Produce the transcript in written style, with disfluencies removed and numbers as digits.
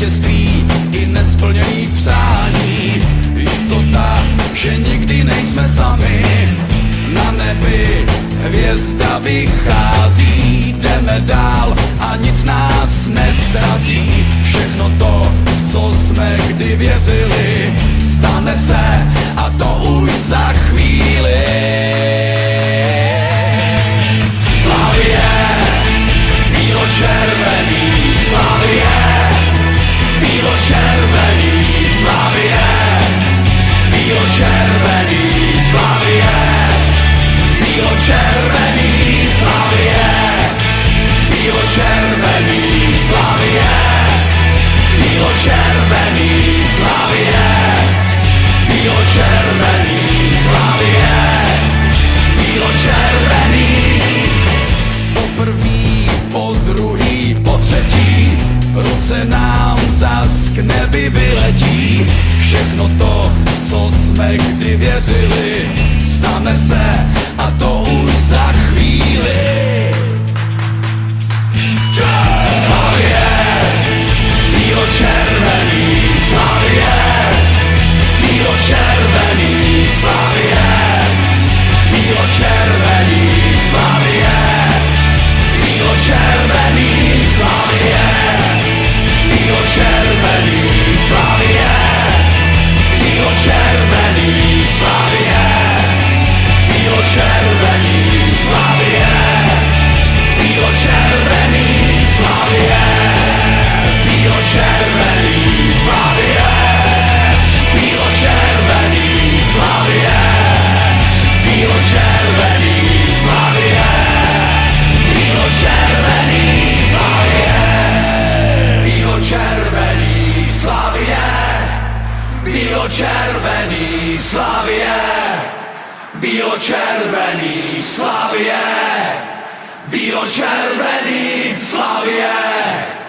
vítězství i nesplněných přání. Jistota, že nikdy nejsme sami. Na nebi hvězda vychází, jdeme dál a nic nás nesrazí. Všechno to, co jsme kdy věřili, stane se a to už za chvíli. Slavie, bílo-červený, Slavie, bílo-červený, Slavie, bílo-červený, Slavie, bílo-červený, Slavie, bílo-červený, Slavie, bílo-červený, Slavie, bílo-červený, Slavie, bílo-červený. Poprvý, po druhý, po třetí, ruce nám zas k nebi vyletí. Všechno to, co jsme kdy věřili, stane se a to už za chvíli. Slavie, bílo-červený, Slavie, bílo-červený, Slavie, bílo-červený, Slavie, bílo-červený, Slavie, bílo-červený, Slavie, bílo-červený, Slavie, bílo-červený, Slavie, bílo-červený, Slavie, bílo-červený, Slavie, bílo-červený, Slavie, bílo-červený, Slavie, bílo-červený, Slavie, bílo-červený, Slavie, bílo-červený, Slavie, bílo-červený, Slavie, bílo-červený, Slavie.